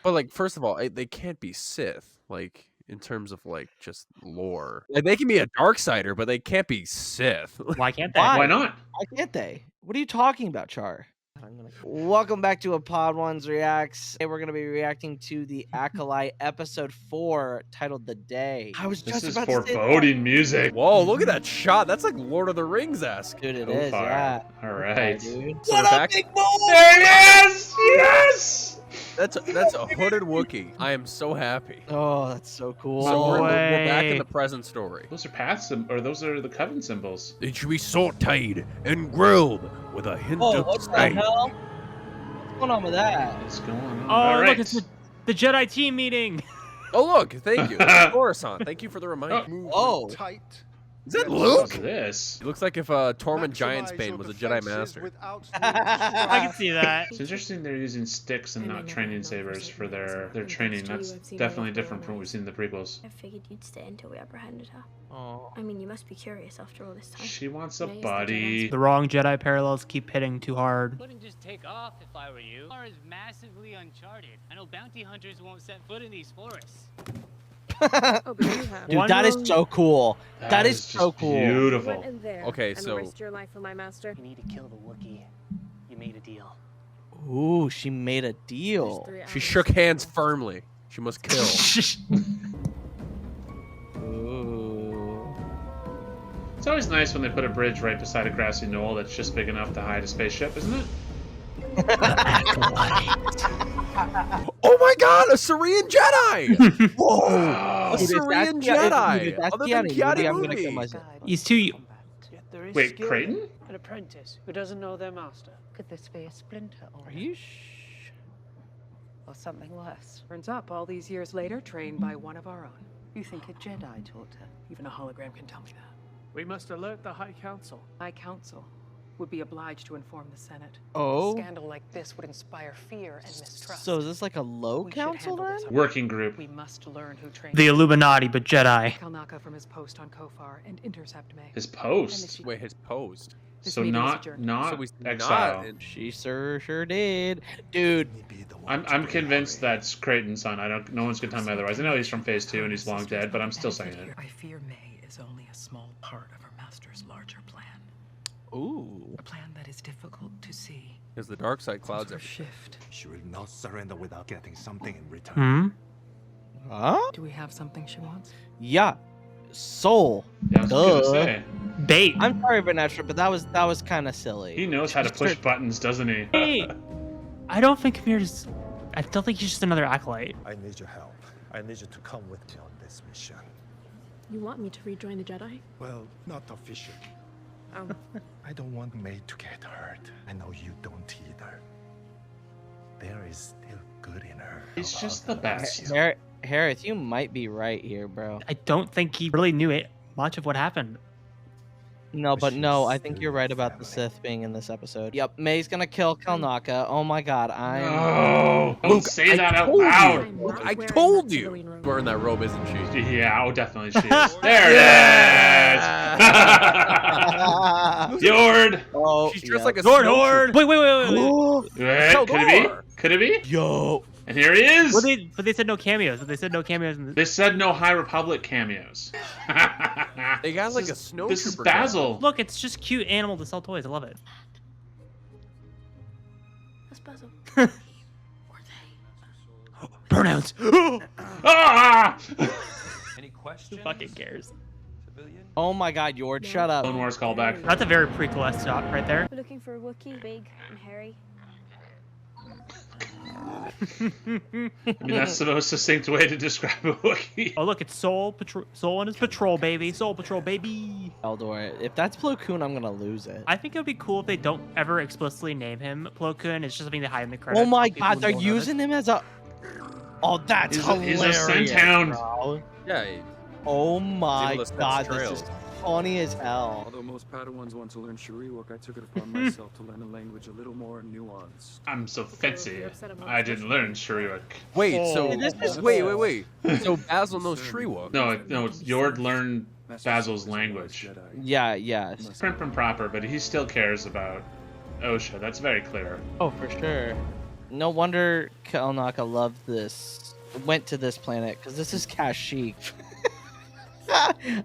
But like, first of all, they can't be Sith. Like in terms of like just lore, like they can be a Darksider, but they can't be Sith. Why can't they? Why? Why not? Why can't they? What are you talking about, Char? Welcome back to a Pod Ones Reacts. Today we're going to be reacting to the Acolyte episode 4 titled The Day. I was This just is about to say that. foreboding music. Whoa, look at that shot. That's like Lord of the Rings-esque. Dude, it So is, far. yeah. All right. Dude. So What we're up, back? big boy? There it is! Yes! That's a hooded Wookiee. I am so happy. Oh, that's so cool. So we're back in way. the present story. Those are paths, or those are the coven symbols. It should be sauteed and grilled with a hint Oh, of what the spice. hell? What's going on with that? What's going on? Oh, All right. look, it's the Jedi team meeting. Oh look, thank you, Coruscant. Thank you for the reminder. Oh. Is that What's Luke? this? It looks like if Tormund Giantsbane was a Jedi Master. I can see that. It's interesting they're using sticks and not training sabers for their training. That's definitely different from what we've seen in the prequels. I figured you'd stay until we apprehended her. Oh. I mean, you must be curious after all this time. She wants a Yeah, he's the buddy. The wrong Jedi parallels keep hitting too hard. Wouldn't just take off if I were you. Char is massively uncharted. I know bounty hunters won't set foot in these forests. Oh, but you have. Dude, that is so cool. That is just so cool. beautiful. Okay, so risked your life for my master. You need to kill the Wookiee. You made a deal. Ooh, she made a deal. she shook hands firmly. She must kill. Ooh. It's always nice when they put a bridge right beside a grassy knoll that's just big enough to hide a spaceship, isn't it? Oh my God, a Syrian Jedi! Whoa, Oh. a Dude, if Syrian that's Keanu- Jedi. that's Other than Keanu, Keanu maybe I'm gonna movie. kill myself. He's too. Wait, Creighton? An apprentice who doesn't know their master. Could this be a splinter or, Are you or something worse? Turns up all these years later, trained by one of our own. You think a Jedi taught her? Even a hologram can tell me that. We must alert the High Council. High Council would be obliged to inform the Senate. Oh. A scandal like this would inspire fear and mistrust. So is this like a low We should council handle then? this. Working group. We must learn who trained The Illuminati, but Jedi. Kalnaka from his post on Kofar and intercept May. His post. Wait, his posed. This So meeting is not adjourned. not So he's exile. not in- She sure did. Dude, I'm convinced that's Creighton's son. No one's gonna tell me otherwise. I know he's from Phase 2 and he's long dead, but I'm still saying it. I fear May is only a small part of her master's larger plan. ooh. A plan that is difficult to see. Because the dark side clouds Her everything. shift. She will not surrender without getting something in return. Hmm? Huh? Do we have something she wants? Yeah. Soul. Yeah, I was gonna Duh. say. Bait. I'm sorry, Vanessa, but that was kind of silly. He knows how to push buttons, doesn't he? Hey, I don't think Amir's. I don't think he's just another acolyte. I need your help. I need you to come with me on this mission. You want me to rejoin the Jedi? Well, not officially. Oh. I don't want May to get hurt. I know you don't either. There is still good in her. He's just the best. Hereth, you might be right here, bro. I don't think he really knew it much of what happened. No, but She's no, I think still you're right about the family. Sith being in this episode. Yep, May's gonna kill Kalnaka. Oh my God, I'm. No! Don't say that out told you. loud! Look, I told you. Wearing that robe, isn't she? Yeah, oh, definitely she is. There it is! Yord! Oh, She's dressed yeah. like a Zord snowtrooper. Horde! Wait. Oh, Could it Door. be? Could it be? yo. And here he is! But they said no cameos. They said no cameos. In the... They said no High Republic cameos. They got like a snowtrooper. This is Basil. Look, it's just cute animal to sell toys. I love it. That's Basil. Or they. Pronouns. Ah! Any questions? Who fucking cares? Civilian? Oh my God, Yord, shut up. Clone Wars callback. That's a very prequel shot right there. We're looking for a Wookiee, big and hairy. I mean, that's the most succinct way to describe a Wookiee. Oh look, it's Soul Patrol. Soul and his patrol, baby. Soul Patrol, baby. Eldor, if that's Plo Koon, I'm gonna lose it. I think it would be cool if they don't ever explicitly name him Plo Koon. It's just something they hide in the credits. Oh my People God, they're won't notice. using him as a. Oh, that's He's a hilarious. Centown. bro. Yeah. Oh my able to sense God, this trails. is funny as hell. Although most Padawans want to learn Shariwak, I took it upon myself to learn a language a little more nuanced. I'm so fancy. I didn't learn Shariwak. Wait, so This is wait. So Basil knows Shriwok. No, Yord learned Basil's language. Yeah, yes. Prim and proper, but he still cares about OSHA. That's very clear. Oh, for sure. No wonder Kalnaka loved this. Went to this planet because this is Kashyyyk.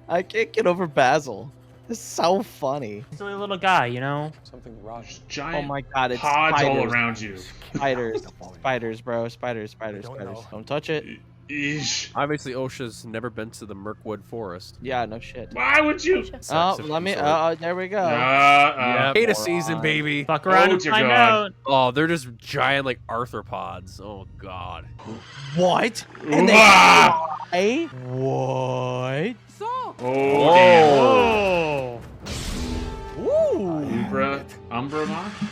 I can't get over Basil. It's so funny. Silly little guy, you know. Something rotten. Oh Giant my god, it's pods all spiders. around you. Spiders, spiders, bro, spiders. Don't touch it. Eesh. Obviously, Osha's never been to the Mirkwood Forest. Yeah, no shit. Why would you? Oh, Sex of let me. some sort. There we go. Yeah, beta moron. season, baby. Fuck around Oh, and dear find God. out. Oh, they're just giant like arthropods. Oh god. What? And they Ah! fly? What? Oh, damn. Oh. Ooh. Umbra moth?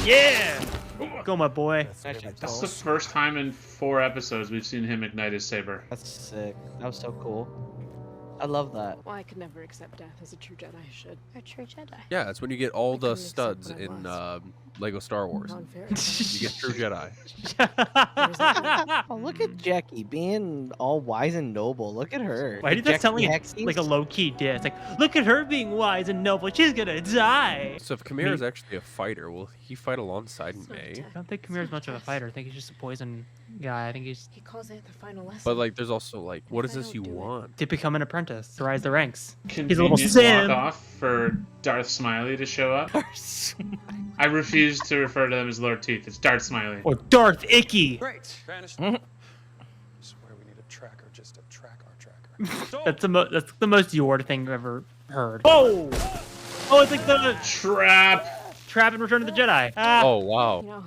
Yeah. Go, my boy. That's the first time in 4 episodes we've seen him ignite his saber. That's sick. That was so cool. I love that. Well, I could never accept death as a true Jedi should. A true Jedi? Yeah, that's when you get all the couldn't accept studs what I in was. Lego Star Wars. Non-fair. You get true Jedi. Oh, look at Jackie being all wise and noble. Look at her. Why do you think that's Jackie telling Hexies? like a low-key diss? Like, look at her being wise and noble. She's gonna die. So if Khmer is actually a fighter, will he fight alongside May? I don't think Khmer's much of a fighter. I think he's just a poison guy. I think he's He calls it the final lesson. But like, there's also like, what is If I this you don't do it- want? to become an apprentice, to rise the ranks. He's a little Convenient sim. walk off for Darth Smiley to show up. I refuse to refer to them as Lord Teeth. It's Darth Smiley. Or Darth Icky. Great. Vanished. Swear we need a tracker just to track our tracker. That's the most Yord thing I've ever heard. Oh! Oh, it's like the trap in Return of the Jedi. Ah. Oh wow. You know,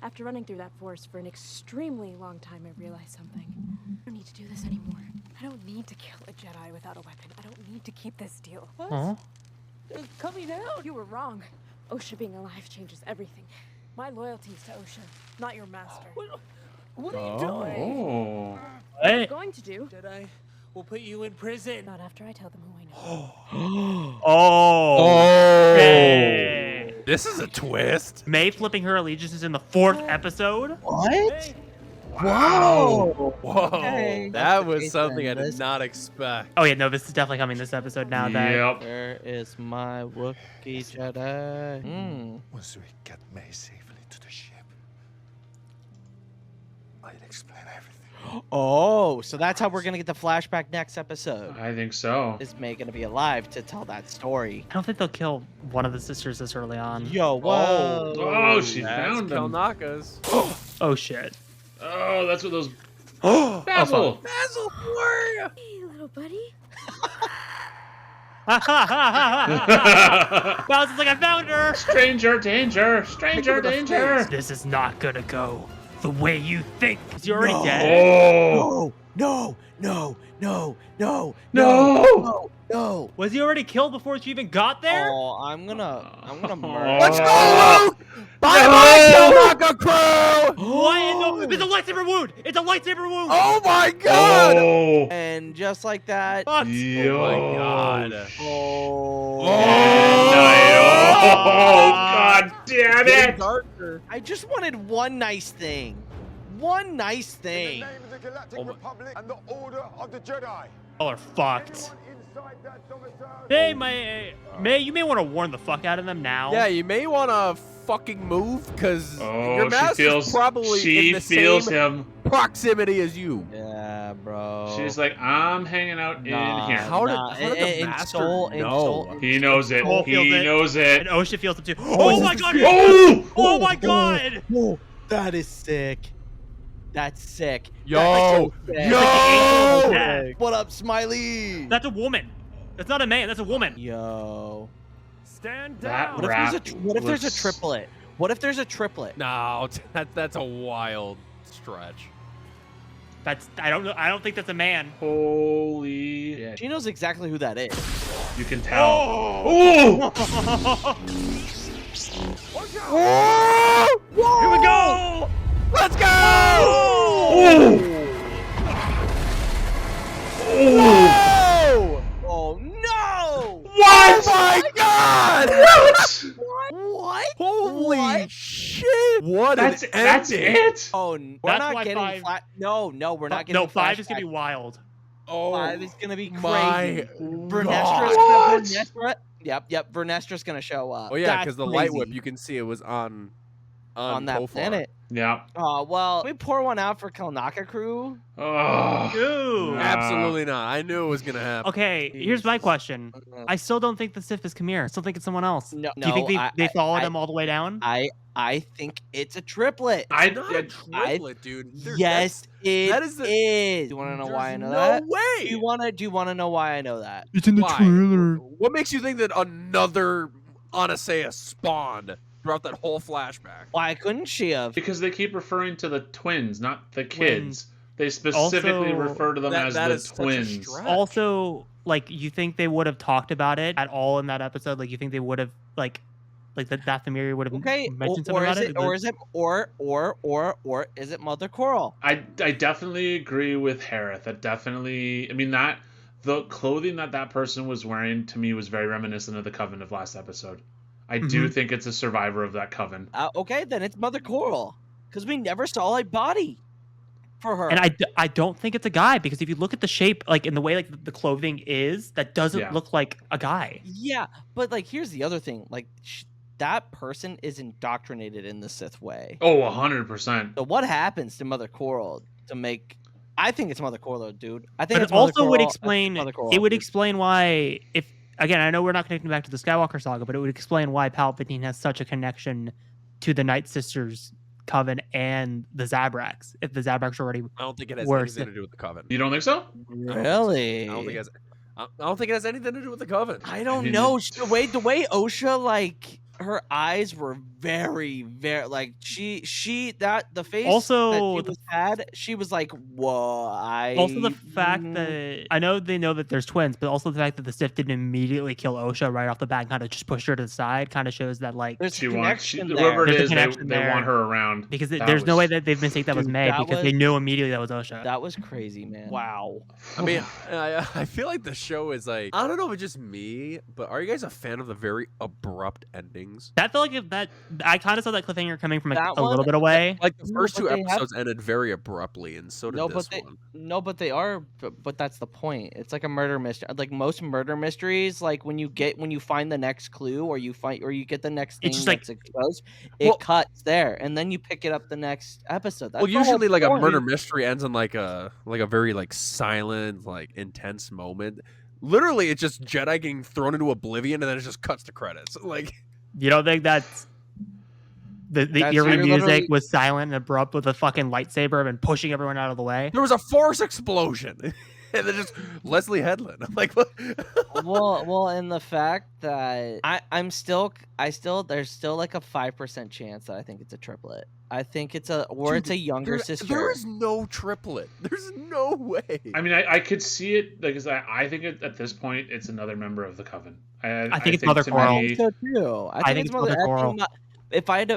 after running through that forest for an extremely long time, I realized something. I don't need to do this anymore. I don't need to kill a Jedi without a weapon. I don't need to keep this deal. What? Huh? Cut me down. You were wrong. Osha being alive changes everything. My loyalty is to Osha, not your master. What are you doing? Oh. What are you going to do? Jedi, we'll put you in prison. Not after I tell them who I know. Oh. Hey. This is a twist. May flipping her allegiances in the 4th episode. What? Whoa. Whoa. Okay. That That's was okay something I then. did not expect. Oh yeah, no, this is definitely coming this episode now. That Yep. Where is my Wookiee Jedi? Once we get May safely to the ship, I'll explain everything. Oh, so that's how we're gonna get the flashback next episode. I think so. Is May gonna be alive to tell that story? I don't think they'll kill one of the sisters this early on. Yo, whoa! Oh, she That's found him. Kalnaka's. Oh shit. Oh, that's what those. Oh, Basil! Basil, where are you? Hey, little buddy. Bowser's like, I found her. Stranger danger! Stranger danger! This is not gonna go the way you think. Is he already dead? Oh! No! No! No! No! No! No! Was he already killed before she even got there? Oh, I'm gonna murder. Oh. Let's go, Luke! Bye-bye, Kalnaka crew! What? No, it's a lightsaber wound. It's a lightsaber wound. Oh my god! Oh! And just like that. Fuck. Yo. Oh my god. Oh. Oh, god damn it! Darker. I just wanted one nice thing. One nice thing. name of the Galactic Republic and the Order of the Jedi. Y'all are fucked. Anyone inside that domicile- Hey, May, you may want to warn the fuck out of them now. Yeah, you may want to fucking move, because Oh, your she master's feels. probably She in the feels same him. proximity as you. Yeah, bro. She's like, I'm hanging out Nah, in here. How did- nah. how did the In master Soul- in know? Soul- He knows it. Cole feels He it. knows it. And Osha feels it too. Oh my god! Oh! Oh my god! Oh, that is sick. That's sick. Yo! That's so Yo! sick. Yeah. What up, Smiley? That's a woman. That's not a man. That's a woman. Yo. Stand That down. What if there's a looks- triplet? What if there's a triplet? No, that's a wild stretch. That's I don't know. I don't think that's a man. Holy shit. She knows exactly who that is. You can tell. Oh! Oh! Here we go! Let's go! Oh! Oh! Oh no! What? Oh my god! What? Holy What? shit! What That's an that's ending. it. Oh, we're That's not why getting five- flat. No, we're not getting. No, 5 is gonna be flashback. wild. Oh 5 is gonna be crazy. my Vernestra, god! What? Yep. Vernestra's gonna show up. Oh yeah, That's because the light whip, crazy. you can see it was on that Kofar. planet. Yeah. Oh well, we pour one out for Kalnaka crew. Oh, Dude. Absolutely not. I knew it was gonna happen. Okay, here's my question. I still don't think the Sith is Khmer. I still think it's someone else. No, Do you think they followed I- him all the way down? I think it's a triplet. It's not a triplet, dude. Yes, it is. Do you want to know why I know that? No way. Do you want to know why I know that? It's in the trailer. What makes you think that another Anasaia spawned throughout that whole flashback? Why couldn't she have? because they keep referring to the twins, not the kids. They specifically Also, refer to them as that the is such a twins. stretch. Also, like, you think they would have talked about it at all in that episode? Like, you think they would have like that Dathomiri would have Okay, mentioned something or about is it? it, or is it Mother Coral? I definitely agree with Hereth. That definitely, I mean, that the clothing that person was wearing to me was very reminiscent of the Coven of last episode. I do think it's a survivor of that Coven. Okay, then it's Mother Coral, because we never saw a body for her. And I don't think it's a guy, because if you look at the shape, like in the way like the clothing is, that doesn't look like a guy. Yeah, but like here's the other thing, like that person is indoctrinated in the Sith way. Oh, 100%. So what happens to Mother Coral to make? I think it's Mother Coral, dude. I think But it's it Mother also would Coral. explain. Mother Coral, It would dude. explain why, if again, I know we're not connecting back to the Skywalker saga, but it would explain why Palpatine has such a connection to the Night Sisters Coven and the Zabraks. If the Zabraks already, I don't think it has worse. anything to do with the Coven. You don't think so? Really? I don't think it has. I don't think it has anything to do with the Coven. I don't mean, know. The way OSHA, like her eyes were very like the face Also, that she was like, whoa. also the fact that I know they know that there's twins, but also the fact that the Sith didn't immediately kill Osha right off the bat, and kind of just pushed her to the side, kind of shows that like there's She a wants connection there. whoever it There's a is, connection they there. want her around. because That there's no was- way that they've been saying that was Dude, May, that because they was- knew immediately that was Osha. That was crazy, man. Wow. I mean, I feel like the show is like, I don't know if it's just me, but are you guys a fan of the very abrupt endings? That felt like that. I kind of saw that cliffhanger coming from That a little one- bit away. Like the No, first but two they have- episodes ended very abruptly, and so did No, this but they one. no, but they are. But that's the point. It's like a murder mystery. Like most murder mysteries, like when you find the next clue, or you get the next thing It's just like- that's exposed, it Well- cuts there, and then you pick it up the next episode. That's Well, the whole usually like a point. murder mystery ends in like a very like silent, like intense moment. Literally, it's just Jedi getting thrown into oblivion, and then it just cuts to credits. Like, You don't think that's the That's- eerie you're music literally- was silent and abrupt with a fucking lightsaber and pushing everyone out of the way? there was a force explosion, and then just Leslie Headland. I'm like, what? well, and the fact that there's still like a 5% chance that I think it's a triplet. I think it's it's a younger sister. There is no triplet. There's no way. I mean, I could see it because I think at this point it's another member of the Coven. I think it's Mother to Coral. me- so too. I think it's Mother Coral. If I had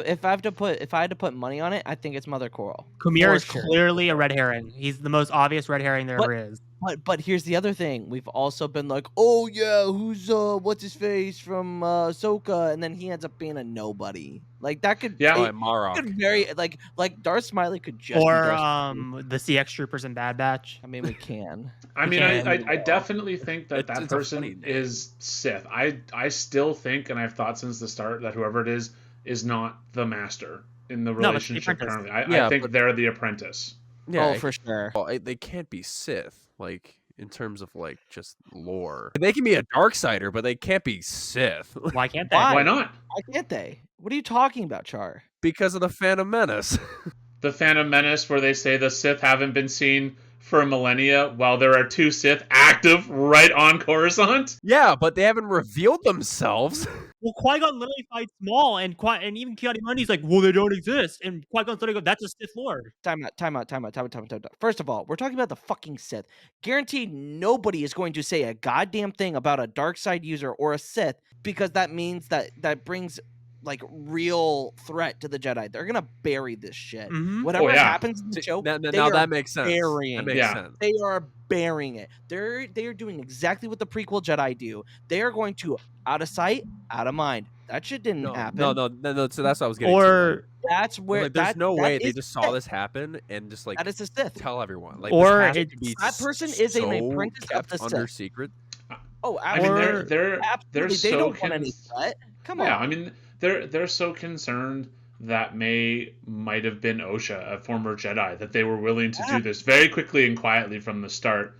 to put money on it, I think it's Mother Coral. Khmer For is sure. clearly a red herring. He's the most obvious red herring there ever is. But here's the other thing. We've also been like, oh yeah, who's what's his face from Ahsoka, and then he ends up being a nobody. Like that could Yeah. Oh, it and Marok. could very like Darth Smiley could just be Or Darth Smiley. the CX troopers in Bad Batch. I mean we can. I mean, Okay. I definitely think that It's a person funny name. is Sith. I still think, and I've thought since the start, that whoever it is not the master in the No, it's the relationship apprentice. currently. I Yeah, think but- they're the apprentice. Yeah, Oh, for sure. well, they can't be Sith, like in terms of like just lore. They can be a Darksider, but they can't be Sith Why can't they? Why? Why not? Why can't they? What are you talking about, Char? because of the Phantom Menace. The Phantom Menace, where they say the Sith haven't been seen for millennia, while there are two Sith active right on Coruscant. Yeah, but they haven't revealed themselves. Well, Qui-Gon literally fights Maul, and even Ki-Adi-Mundi's like, well, they don't exist. And Qui-Gon's literally go, that's a Sith Lord. Time out. First of all, we're talking about the fucking Sith. Guaranteed nobody is going to say a goddamn thing about a dark side user or a Sith, because that means that brings like real threat to the Jedi. They're gonna bury this shit. Mhm. Whatever Oh, yeah. happens in the show, now they now are that makes sense. burying That makes Yeah. sense. They are burying it. They are doing exactly what the prequel Jedi do. They are going to out of sight, out of mind. That shit didn't happen. No. So that's what I was getting. to. Or That's where Like, there's that, no that way they is just Sith. saw this happen and just like That is a Sith. tell everyone. Like, Or this has to it's- be That person is an so apprentice of kept the under Sith. secret. Oh, I mean, absolutely. they're Absolutely. They so don't want any threat. Come on. yeah. I mean, they're so concerned that May might have been Osha, a former Jedi, that they were willing to do this very quickly and quietly from the start.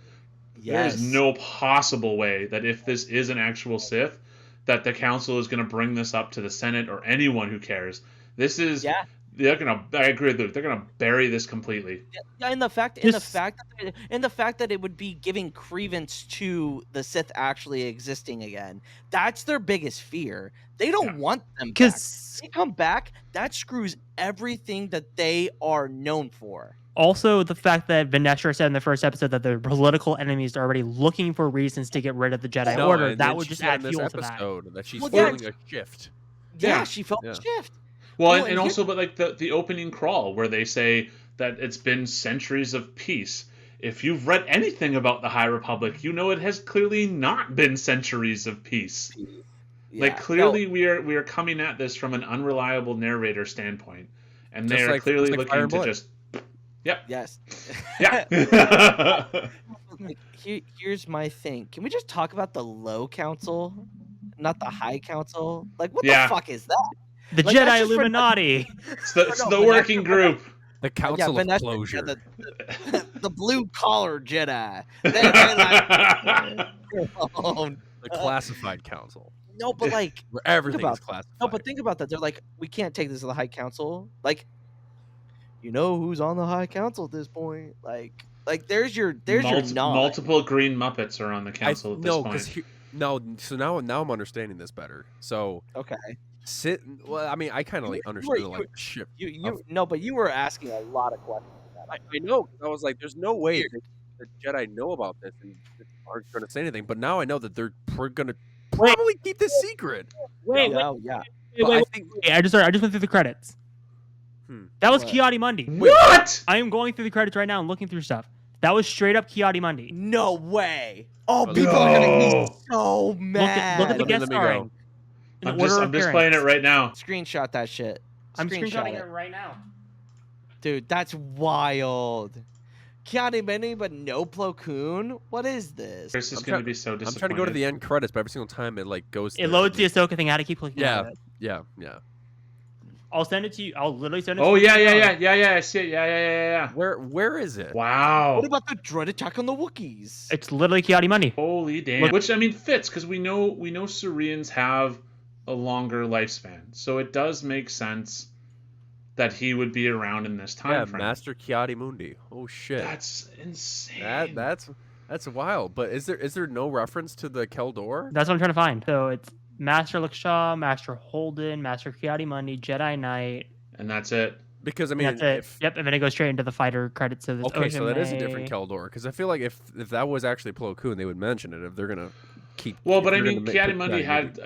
There is no possible way that if this is an actual Sith, that the Council is going to bring this up to the Senate or anyone who cares. This is they're gonna. I agree with Luke. They're gonna bury this completely. Yeah, in the fact that it would be giving credence to the Sith actually existing again. That's their biggest fear. They don't want them back. If they come back, that screws everything that they are known for. Also, the fact that Vanessa said in the first episode that the political enemies are already looking for reasons to get rid of the Jedi Order, that would just add fuel to that. That she's feeling a shift. Yeah, she felt a shift. Well, and also, but like the opening crawl where they say that it's been centuries of peace. If you've read anything about the High Republic, you know it has clearly not been centuries of peace. Yeah, like clearly we are coming at this from an unreliable narrator standpoint, and they are clearly looking to just. Yep. Yes. Yeah. Here's my thing. Can we just talk about the Low Council, not the High Council? Like, what the fuck is that? The Jedi Illuminati. It's the working group. The Council of Closure. The blue collar Jedi. The Classified Council. No, but like where everything is classified. No, but think about that. They're like, we can't take this to the High Council. Like, you know who's on the High Council at this point? Like there's your nod. Multiple green Muppets are on the council at this point. So now I'm understanding this better. So okay. Well, I mean, I kind of like understood like the ship. No, but you were asking a lot of questions. I know. I was like, there's no way the Jedi know about this and aren't going to say anything. But now I know that they're going to probably keep this secret. Wait. I just went through the credits. That was Kiadi Mundi. What? I am going through the credits right now and looking through stuff. That was straight up Kiadi Mundi. No way. Oh, people are gonna be so mad. Look at the guest starring. I'm just playing it right now. Screenshot that shit. I'm screenshotting it right now. Dude, that's wild. Kiadi Mundi, but no Plo Koon? What is this? This is going to be so disappointing. I'm trying to go to the end credits, but every single time it like goes. It loads the Ahsoka thing. I had to keep clicking. Yeah. I'll send it to you. I'll literally send it. Oh to you. Yeah. I see it. Yeah. Where is it? Wow. What about the droid attack on the Wookiees? It's literally Kiadi Mundi. Holy damn! Which I mean fits because we know Cereans have a longer lifespan, so it does make sense that he would be around in this time frame. Master Kiadi Mundi. Oh shit. That's insane. That's wild. But is there no reference to the Keldor? That's what I'm trying to find. So it's Master Lakshaw, Master Holden, Master Kiadi Mundi, Jedi Knight. And that's it. Because I mean, yep, and then it goes straight into the fighter credits. So okay, so that is a different Keldor. Because I feel like if that was actually Plo Koon, they would mention it if they're gonna keep. Well, but I mean, Kiadi Mundi had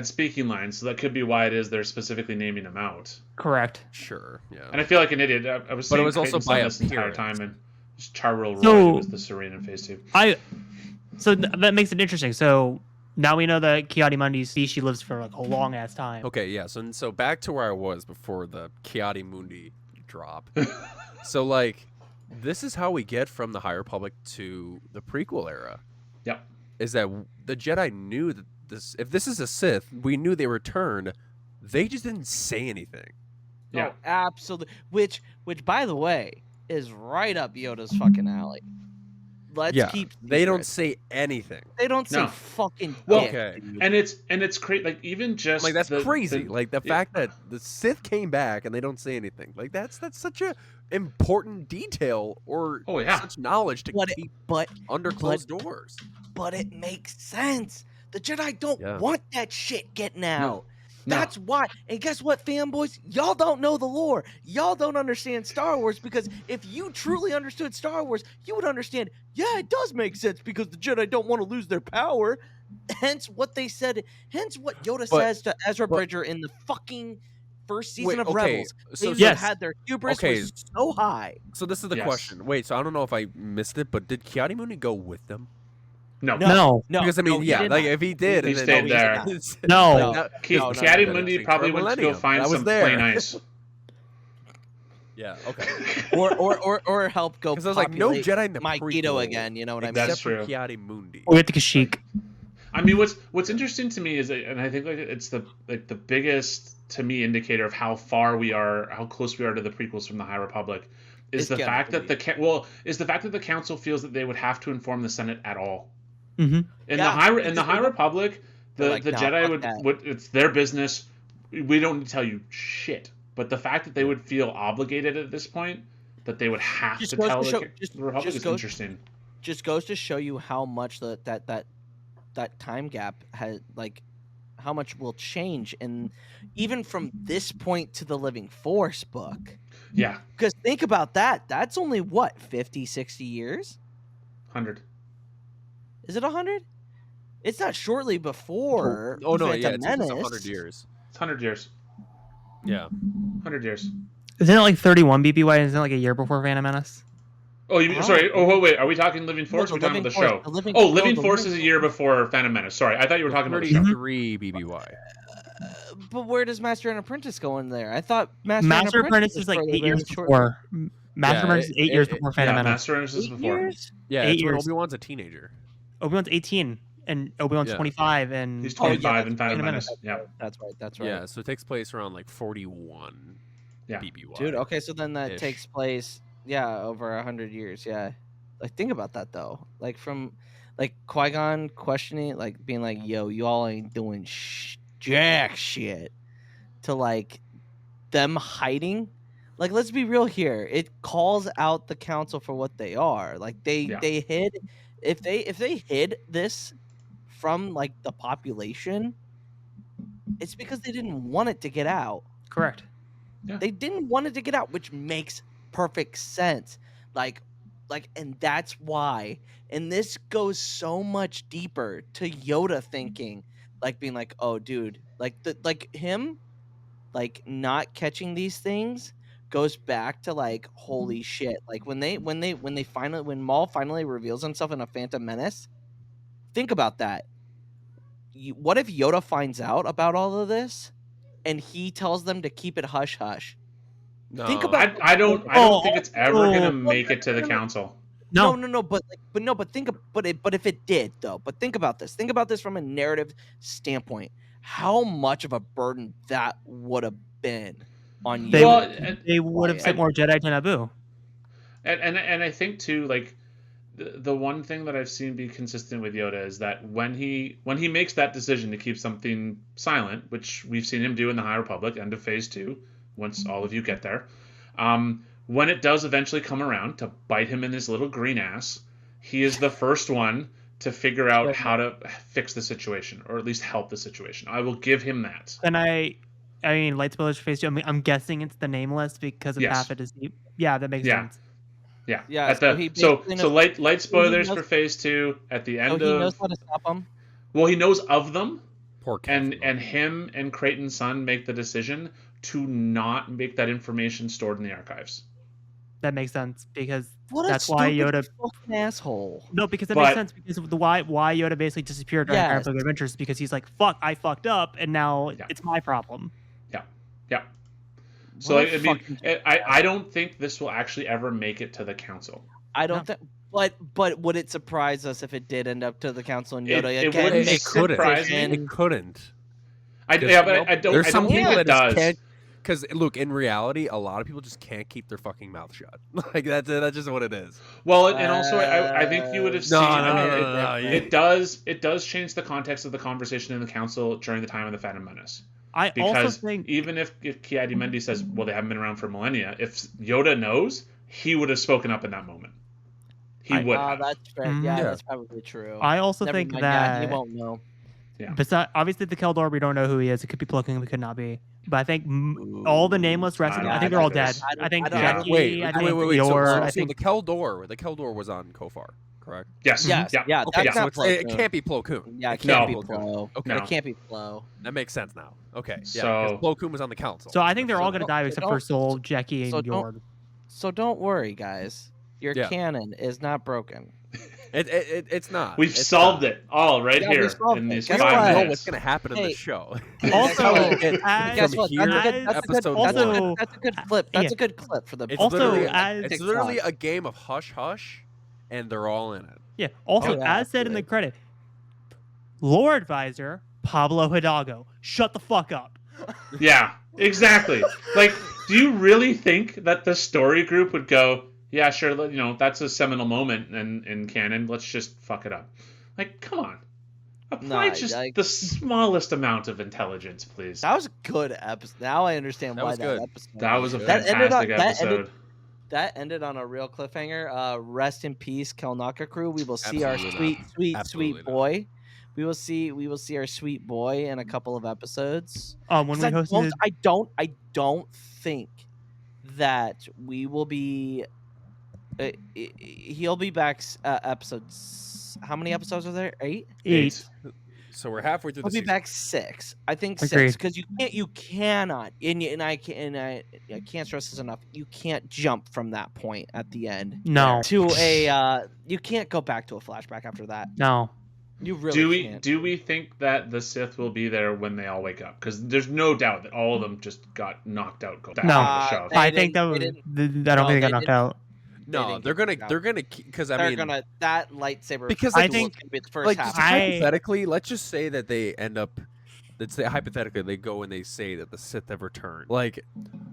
speaking lines, so that could be why it is they're specifically naming him out. Correct. Sure. Yeah. And I feel like an idiot. I was saying, but it was also by this entire time, and Char Roy was the Serene in Phase 2. So that makes it interesting. So now we know that Kiadi Mundi's species lives for like a long ass time. Okay, yeah. So back to where I was before the Kiadi Mundi drop. So like, this is how we get from the High Republic to the prequel era. Yep. Is that the Jedi knew that if this is a Sith, we knew they returned. They just didn't say anything. Yeah, absolutely. Which by the way, is right up Yoda's fucking alley. Let's keep. They don't say anything. They don't say fucking. Okay. And it's crazy. Like even just like that's crazy. Like the fact that the Sith came back and they don't say anything. Like that's such a important detail or such knowledge to keep under closed doors. But it makes sense. The Jedi don't want that shit getting out. That's why. And guess what, fanboys? Y'all don't know the lore. Y'all don't understand Star Wars, because if you truly understood Star Wars, you would understand, yeah, it does make sense because the Jedi don't want to lose their power. Hence what they said. Hence what Yoda says to Ezra Bridger in the fucking first season of Rebels. So they had their hubris was so high. So this is the question. Wait, so I don't know if I missed it, but did Kiadi Mundi go with them? No. Because I mean, like if he did, he stayed there. Kiadi Mundi probably went to go find some plain ice. Yeah. Okay. or help go. Because I was like, no Jedi in the Magneto again. You know what I mean? Except for Kiadi Mundi. Or at the Kashyyyk. I mean, what's interesting to me is, and I think like it's the biggest to me indicator of how close we are to the prequels from the High Republic, is the fact that the council feels that they would have to inform the Senate at all. Mm-hmm. In the High Republic, the Jedi would it's their business. We don't need to tell you shit. But the fact that they would feel obligated at this point, that they would have to tell the Republic, is interesting. Just goes to show you how much that time gap has, like, how much will change, and even from this point to the Living Force book. Yeah. Because think about that. That's only what, 50, 60 years? 100. Is it 100? It's not shortly before. Oh no, yeah, it's 100 years. It's 100 years. Yeah. 100 years. Isn't it like 31 BBY? Isn't it like a year before Phantom Menace? Oh, sorry. Oh, wait. Are we talking Living Force? Or are we talking about the show? Living Force is a year before Phantom Menace. Sorry, I thought you were talking about the show. 33 BBY. But where does Master and Apprentice go in there? I thought Master and Apprentice is like 8 years before. Master Apprentice is 8 years before Phantom Menace. Master Apprentice is before. Yeah, 8 years. Obi-Wan's a teenager. Obi-Wan's 18, and Obi-Wan's 25, and he's 25 in Phantom Menace. Yeah, that's right. Yeah, so it takes place around like 41. Yeah, BBY. Dude, okay, so then that takes place, over 100 years. Yeah, like think about that though. Like from, like Qui-Gon questioning, like being like, "Yo, you all ain't doing jack shit," to like them hiding. Like, let's be real here. It calls out the council for what they are. Like they hid. If they hid this from like the population, it's because they didn't want it to get out. Correct. Yeah. They didn't want it to get out, which makes perfect sense. Like, and that's why. And this goes so much deeper to Yoda thinking, like being like, "Oh, dude, like him, like not catching these things goes back to like, holy shit!" Like when Maul finally reveals himself in a Phantom Menace. Think about that. What if Yoda finds out about all of this? And he tells them to keep it hush hush. No. Think about. I don't think it's ever gonna make it to the council. No. But if it did though. But think about this. Think about this from a narrative standpoint. How much of a burden that would have been on you? They would have sent more Jedi to Naboo. And I think too, like the one thing that I've seen be consistent with Yoda is that when he makes that decision to keep something silent, which we've seen him do in the High Republic, end of Phase 2, once all of you get there, when it does eventually come around to bite him in his little green ass, he is the first one to figure out how to fix the situation, or at least help the situation. I will give him that. And I mean, light spoilers for Phase 2. I'm guessing it's the Nameless because of half it is deep. Yeah, that makes sense. Yeah. So light spoilers for Phase 2 at the end of. He knows how to stop them. Well, he knows of them. Poor and him and Creighton's son make the decision to not make that information stored in the archives. That makes sense because what that's why Yoda fucking asshole. No, because that makes sense because of why Yoda basically disappeared during Iron Book Adventures, because he's like, "Fuck, I fucked up, and now it's my problem." Yeah. So I mean, I don't think this will actually ever make it to the council. I don't think. But would it surprise us if it did end up to the council and Yoda again? It couldn't. I don't. There's some people that does. Can't. Because look, in reality, a lot of people just can't keep their fucking mouth shut. Like that's just what it is. Well, and also I think you would have seen. It does change the context of the conversation in the council during the time of the Phantom Menace. Because also think even if Ki-Adi-Mundi says, well, they haven't been around for millennia, if Yoda knows, he would have spoken up in that moment. He would have. That's fair. Yeah, that's probably true. I also think that he won't know. Yeah. Besides, obviously, the Keldor, we don't know who he is. It could be Plo Koon, it could not be. But I think all the nameless rest of them, I think they're all dead. I think Jackie, wait. I think Yor, I think the Keldor was on Kofar, correct? Yes. Yeah. Okay, so it can't be Plo Koon. Yeah, it can't be Plo. Okay, it can't be Plo. That makes sense now. Okay, so Plo Koon was on the council. So I think they're all going to die except for Soul, Jackie, and Yor. So don't worry, guys. Your canon is not broken. It's not. We've solved it all here in these 5 minutes. I don't know what's going to happen in the show. Also, guess what? That's a good clip. That's a good clip for the. It's literally a game of hush hush, and they're all in it. Yeah. Also, as said in the credit, Lore Advisor, Pablo Hidalgo. Shut the fuck up. Yeah, exactly. Like, do you really think that the story group would go, yeah, sure, that's a seminal moment in canon, let's just fuck it up? Like, come on. Apply the smallest amount of intelligence, please. That was a good episode. Now I understand why that episode. That was a fantastic episode. That ended on a real cliffhanger. Rest in peace, Kelnaka crew. We will see our sweet boy. We will see our sweet boy in a couple of episodes. When we hosted, I don't think that we will be. He'll be back. Episodes. How many episodes are there? 8. 8. So we're halfway through. I'll be back 6. I think 6 because you cannot, and I can't stress this enough. You can't jump from that point at the end. No. To a you can't go back to a flashback after that. No. You really can't. Do we think that the Sith will be there when they all wake up? Because there's no doubt that all of them just got knocked out. No, I think that I don't think they got knocked out. No, they're gonna because I mean that lightsaber because I think gonna be the first half. Hypothetically, let's just say that they end up. Let's say hypothetically they go and they say that the Sith have returned. Like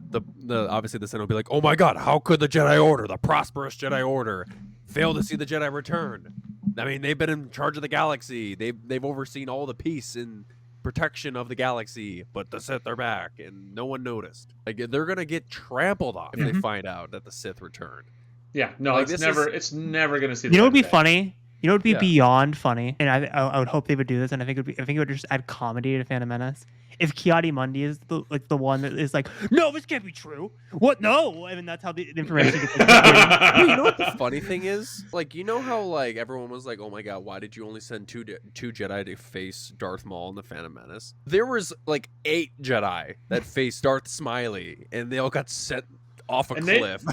the obviously the Sith will be like, oh my god, how could the Jedi Order, the prosperous Jedi Order, fail to see the Jedi return? I mean, they've been in charge of the galaxy. They've overseen all the peace and protection of the galaxy, but the Sith are back and no one noticed. Like they're gonna get trampled on if they find out that the Sith returned. Yeah, no, like, it's never going to see. You know what would be funny? You know what would be beyond funny, and I would hope they would do this, and I think it would just add comedy to Phantom Menace. If Kiadi Mundi is the one that is like, no, this can't be true. What? No, and that's how the information gets. You know what the funny thing is? Like, you know how like everyone was like, oh my god, why did you only send two Jedi to face Darth Maul in the Phantom Menace? There was like 8 Jedi that faced Darth Smiley, and they all got sent off a cliff.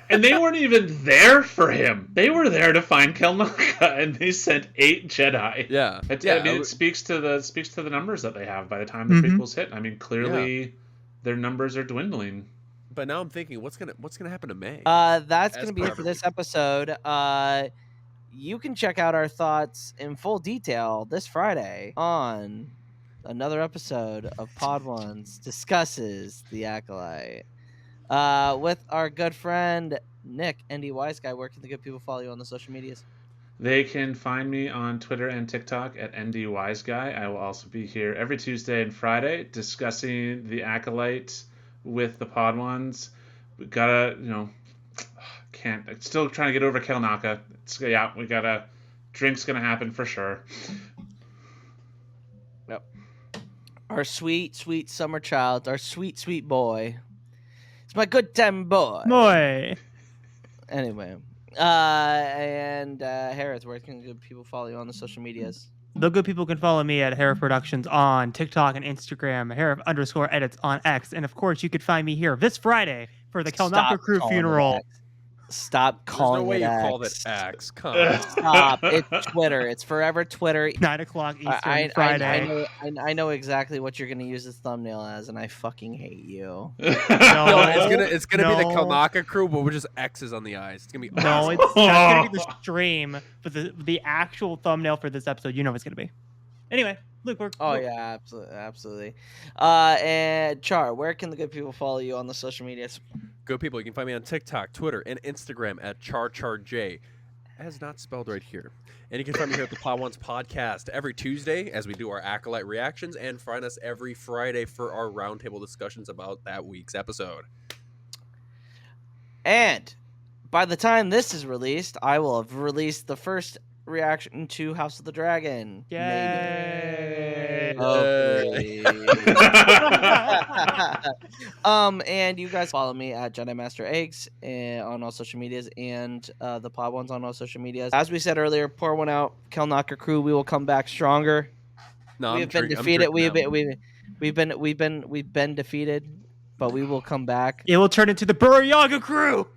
And they weren't even there for him. They were there to find Kelnaka, and they sent 8 Jedi. Yeah. I mean, it speaks to the numbers that they have by the time the prequels hit. I mean, clearly their numbers are dwindling. But now I'm thinking, what's gonna happen to May? That's gonna be it for this episode. You can check out our thoughts in full detail this Friday on another episode of Pod Ones Discusses the Acolyte. With our good friend Nick, ND Wise Guy. Where can the good people follow you on the social medias? They can find me on Twitter and TikTok at ND Wise Guy. I will also be here every Tuesday and Friday discussing the Acolyte with the Pod Ones. We gotta, still trying to get over Kelnaka. We gotta. Drink's gonna happen for sure. Yep. Our sweet, sweet summer child, our sweet, sweet boy. It's my good time boy. Anyway, and Hereth, where can good people follow you on the social medias? The good people can follow me at Hereth Productions on TikTok and Instagram, Hereth_edits on X, and of course you could find me here this Friday for the Kelnaka crew funeral. Stop calling it X. There's no way you called it X. Come on. Stop. It's Twitter. It's forever Twitter. 9:00 Eastern Friday. I know exactly what you're going to use this thumbnail as, and I fucking hate you. It's gonna be the Kelnaka crew, but with just X's on the eyes. It's gonna be awesome. That's gonna be the stream, but the actual thumbnail for this episode, you know what it's gonna be. Anyway, Luke, yeah, absolutely. And Char, where can the good people follow you on the social medias? Good people, you can find me on TikTok, Twitter, and Instagram at CharCharJ, as not spelled right here. And you can find me here at the Pod Ones podcast every Tuesday as we do our Acolyte reactions, and find us every Friday for our roundtable discussions about that week's episode. And by the time this is released, I will have released the first reaction to House of the Dragon. Yay! And you guys follow me at Jedi Master Eggs on all social medias, and the Pod Ones on all social medias. As we said earlier, pour one out, Kelnaka crew. We will come back stronger. No, we have been defeated. We've been defeated, but we will come back. It will turn into the Buryaga crew.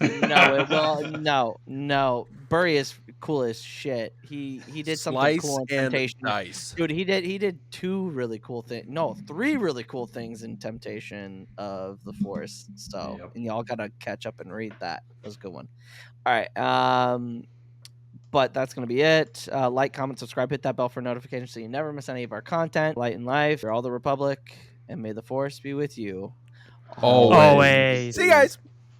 No, it will. No. Burry is cool as shit. He did something cool in Temptation. Nice. Dude, he did 2 really cool things. No, 3 really cool things in Temptation of the Force. So, and y'all gotta catch up and read that. That was a good one. All right. But that's going to be it. Like, comment, subscribe, hit that bell for notifications so you never miss any of our content. Light and life. You're all the Republic, and may the Force be with you. Always. Always. See you guys.